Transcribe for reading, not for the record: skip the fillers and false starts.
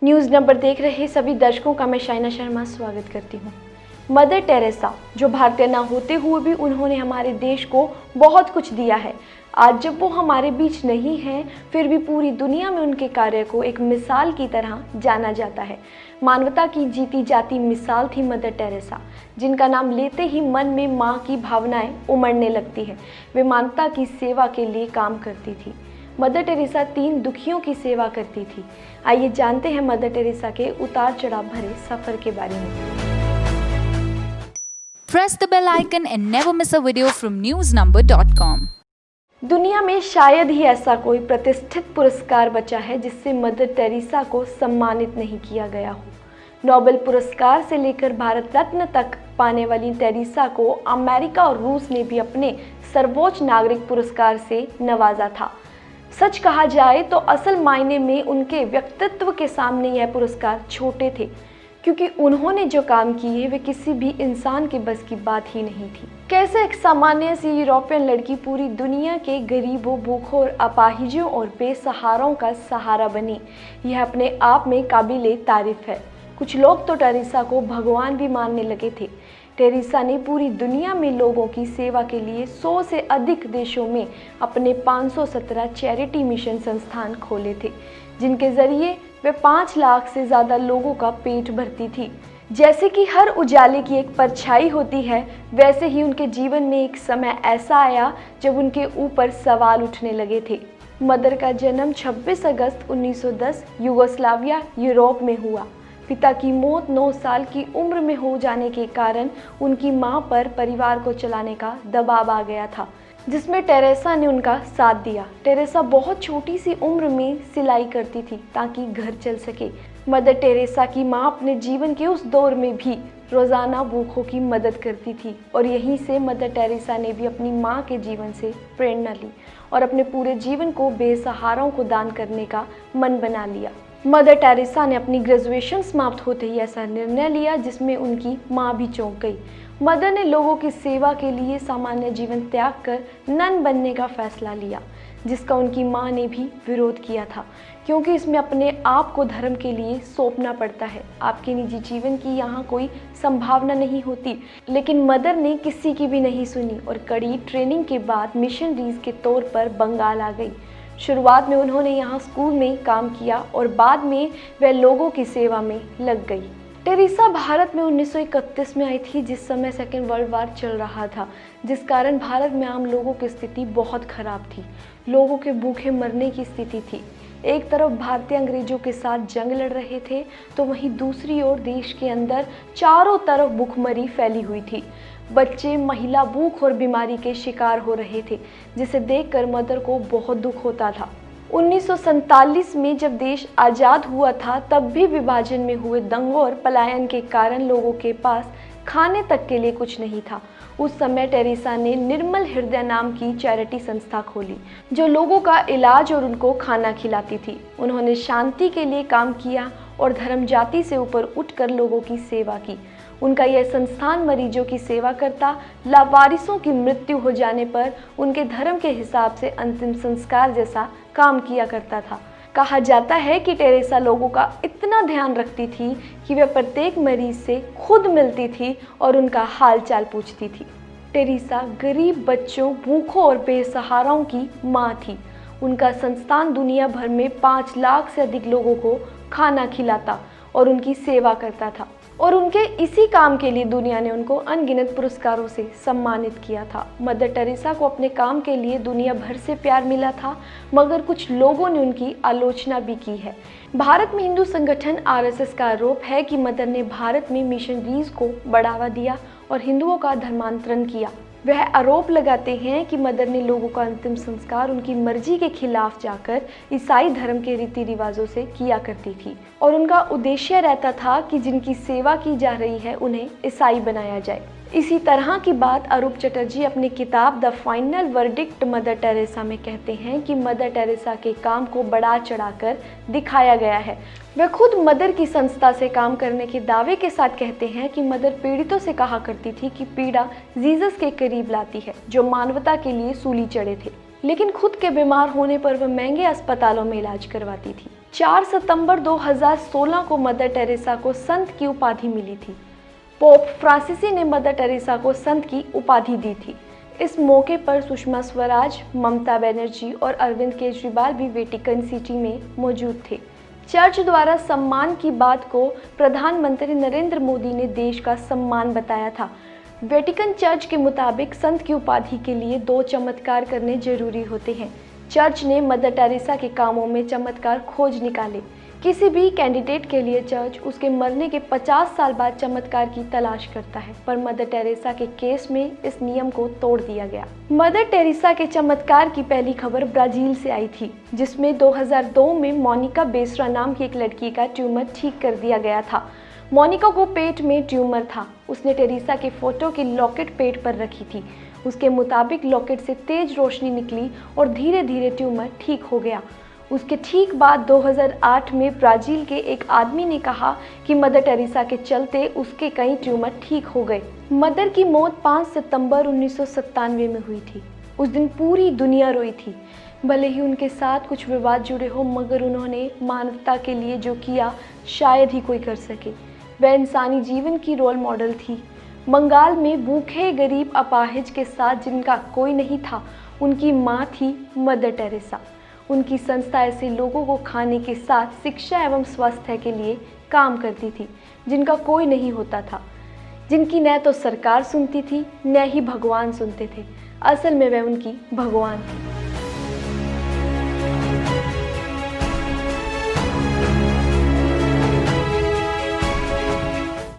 News number देख रहे सभी दर्शकों का मैं शाइना शर्मा स्वागत करती हूँ। मदर टेरेसा, जो भारतीय ना होते हुए भी उन्होंने हमारे देश को बहुत कुछ दिया है। आज जब वो हमारे बीच नहीं हैं, फिर भी पूरी दुनिया में उनके कार्य को एक मिसाल की तरह जाना जाता है। मानवता की जीती जाती मिसाल थी मदर टेरेसा, जिनका नाम लेते ही मन में माँ की भावनाएं उमड़ने लगती है। वे मानवता की सेवा के लिए काम करती थी। मदर टेरेसा 3 दुखियों की सेवा करती थी। आइए जानते हैं मदर टेरेसा के उतार चढ़ाव भरे सफर के बारे में। Press the bell icon and never miss a video from newsnumber.com. दुनिया में शायद ही ऐसा कोई प्रतिष्ठित पुरस्कार बचा है जिससे मदर टेरेसा को सम्मानित नहीं किया गया हो। नोबेल पुरस्कार से लेकर भारत रत्न तक पाने वाली टेरेसा को अमेरिका और रूस ने भी अपने सर्वोच्च नागरिक पुरस्कार से नवाजा था। सच कहा जाए तो असल मायने में उनके व्यक्तित्व के सामने यह पुरस्कार छोटे थे, क्योंकि उन्होंने जो काम किए वे किसी भी इंसान के बस की बात ही नहीं थी। कैसे एक सामान्य सी यूरोपियन लड़की पूरी दुनिया के गरीबों, भूखों और अपाहिजों और बेसहारों का सहारा बनी, यह अपने आप में काबिले तारीफ है। कुछ लोग तो टेरेसा को भगवान भी मानने लगे थे। टेरेसा ने पूरी दुनिया में लोगों की सेवा के लिए 100 से अधिक देशों में अपने 517 चैरिटी मिशन संस्थान खोले थे, जिनके जरिए वे 5 लाख से ज़्यादा लोगों का पेट भरती थी। जैसे कि हर उजाले की एक परछाई होती है, वैसे ही उनके जीवन में एक समय ऐसा आया जब उनके ऊपर सवाल उठने लगे थे। मदर का जन्म 26 अगस्त 1910 यूगोस्लाविया, यूरोप में हुआ। पिता की मौत 9 साल की उम्र में हो जाने के कारण उनकी मां पर परिवार को चलाने का दबाव आ गया था, जिसमें टेरेसा ने उनका साथ दिया। टेरेसा बहुत छोटी सी उम्र में सिलाई करती थी ताकि घर चल सके। मदर टेरेसा की मां अपने जीवन के उस दौर में भी रोज़ाना भूखों की मदद करती थी, और यहीं से मदर टेरेसा ने भी अपनी मां के जीवन से प्रेरणा ली और अपने पूरे जीवन को बेसहारों को दान करने का मन बना लिया। मदर टेरेसा ने अपनी ग्रेजुएशन समाप्त होते ही ऐसा निर्णय लिया जिसमें उनकी मां भी चौंक गई। मदर ने लोगों की सेवा के लिए सामान्य जीवन त्याग कर नन बनने का फैसला लिया, जिसका उनकी मां ने भी विरोध किया था, क्योंकि इसमें अपने आप को धर्म के लिए सौंपना पड़ता है। आपके निजी जीवन की यहाँ कोई संभावना नहीं होती। लेकिन मदर ने किसी की भी नहीं सुनी और कड़ी ट्रेनिंग के बाद मिशनरीज के तौर पर बंगाल आ गई। शुरुआत में उन्होंने यहाँ स्कूल में काम किया और बाद में वह लोगों की सेवा में लग गई। टेरेसा भारत में 1931 में आई थी, जिस समय सेकेंड वर्ल्ड वार चल रहा था, जिस कारण भारत में आम लोगों की स्थिति बहुत खराब थी। लोगों के भूखे मरने की स्थिति थी। एक तरफ भारतीय अंग्रेजों के साथ जंग लड़ रहे थे, तो वहीं दूसरी ओर देश के अंदर चारों तरफ भूखमरी फैली हुई थी। बच्चे, महिला भूख और बीमारी के शिकार हो रहे थे, जिसे देखकर मदर को बहुत दुख होता था। 1947 में जब देश आज़ाद हुआ था, तब भी विभाजन में हुए दंगों और पलायन के कारण लोगों के पास खाने तक के लिए कुछ नहीं था। उस समय टेरेसा ने निर्मल हृदय नाम की चैरिटी संस्था खोली, जो लोगों का इलाज और उनको खाना खिलाती थी। उन्होंने शांति के लिए काम किया और धर्म जाति से ऊपर उठकर लोगों की सेवा की। उनका यह संस्थान मरीजों की सेवा करता, लावारिसों की मृत्यु हो जाने पर उनके धर्म के हिसाब से अंतिम संस्कार जैसा काम किया करता था। कहा जाता है कि टेरेसा लोगों का इतना ध्यान रखती थी कि वह प्रत्येक मरीज से खुद मिलती थी और उनका हाल चाल पूछती थी। टेरेसा गरीब बच्चों, भूखों और बेसहाराओं की माँ थी। उनका संस्थान दुनिया भर में 5 लाख से अधिक लोगों को खाना खिलाता और उनकी सेवा करता था, और उनके इसी काम के लिए दुनिया ने उनको अनगिनत पुरस्कारों से सम्मानित किया था। मदर टेरेसा को अपने काम के लिए दुनिया भर से प्यार मिला था, मगर कुछ लोगों ने उनकी आलोचना भी की है। भारत में हिंदू संगठन आरएसएस का आरोप है कि मदर ने भारत में मिशनरीज को बढ़ावा दिया और हिंदुओं का धर्मांतरण किया। वह आरोप लगाते हैं कि मदर ने लोगों का अंतिम संस्कार उनकी मर्जी के खिलाफ जाकर ईसाई धर्म के रीति रिवाजों से किया करती थी, और उनका उद्देश्य रहता था कि जिनकी सेवा की जा रही है उन्हें ईसाई बनाया जाए। इसी तरह की बात अरूप चटर्जी अपनी किताब the final verdict mother Teresa में कहते हैं कि मदर टेरेसा के काम को बढ़ा चढ़ाकर दिखाया गया है। वे खुद मदर की संस्था से काम करने के दावे के साथ कहते हैं कि मदर पीड़ितों से कहा करती थी कि पीड़ा जीसस के करीब लाती है, जो मानवता के लिए सूली चढ़े थे, लेकिन खुद के बीमार होने पर वह महंगे अस्पतालों में इलाज करवाती थी। 4 सितंबर 2016 को मदर टेरेसा को संत की उपाधि मिली थी। पोप फ्रांसीसी ने मदर टेरेसा को संत की उपाधि दी थी। इस मौके पर सुषमा स्वराज, ममता बनर्जी और अरविंद केजरीवाल भी वेटिकन सिटी में मौजूद थे। चर्च द्वारा सम्मान की बात को प्रधानमंत्री नरेंद्र मोदी ने देश का सम्मान बताया था। वेटिकन चर्च के मुताबिक संत की उपाधि के लिए 2 चमत्कार करने जरूरी होते हैं। चर्च ने मदर टेरेसा के कामों में चमत्कार खोज निकाले। किसी भी कैंडिडेट के लिए चर्च उसके मरने के 50 साल बाद चमत्कार की तलाश करता है, पर मदर टेरेसा के केस में इस नियम को तोड़ दिया गया। मदर टेरेसा के चमत्कार की पहली खबर ब्राजील से आई थी, जिसमें 2002 में मोनिका बेसरा नाम की एक लड़की का ट्यूमर ठीक कर दिया गया था। मोनिका को पेट में ट्यूमर था। उसने टेरेसा के फोटो की लॉकेट पेट पर रखी थी। उसके मुताबिक लॉकेट से तेज रोशनी निकली और धीरे धीरे ट्यूमर ठीक हो गया। उसके ठीक बाद 2008 में ब्राजील के एक आदमी ने कहा कि मदर टेरेसा के चलते उसके कई ट्यूमर ठीक हो गए। मदर की मौत 5 सितंबर 1997 में हुई थी। उस दिन पूरी दुनिया रोई थी। भले ही उनके साथ कुछ विवाद जुड़े हो, मगर उन्होंने मानवता के लिए जो किया शायद ही कोई कर सके। वह इंसानी जीवन की रोल मॉडल थी। बंगाल में भूखे, गरीब, अपाहिज के साथ जिनका कोई नहीं था, उनकी माँ थी मदर टेरेसा। उनकी संस्था ऐसे लोगों को खाने के साथ शिक्षा एवं स्वास्थ्य के लिए काम करती थी, जिनका कोई नहीं होता था, जिनकी न तो सरकार सुनती थी, न ही भगवान सुनते थे। असल में वह उनकी भगवान थी।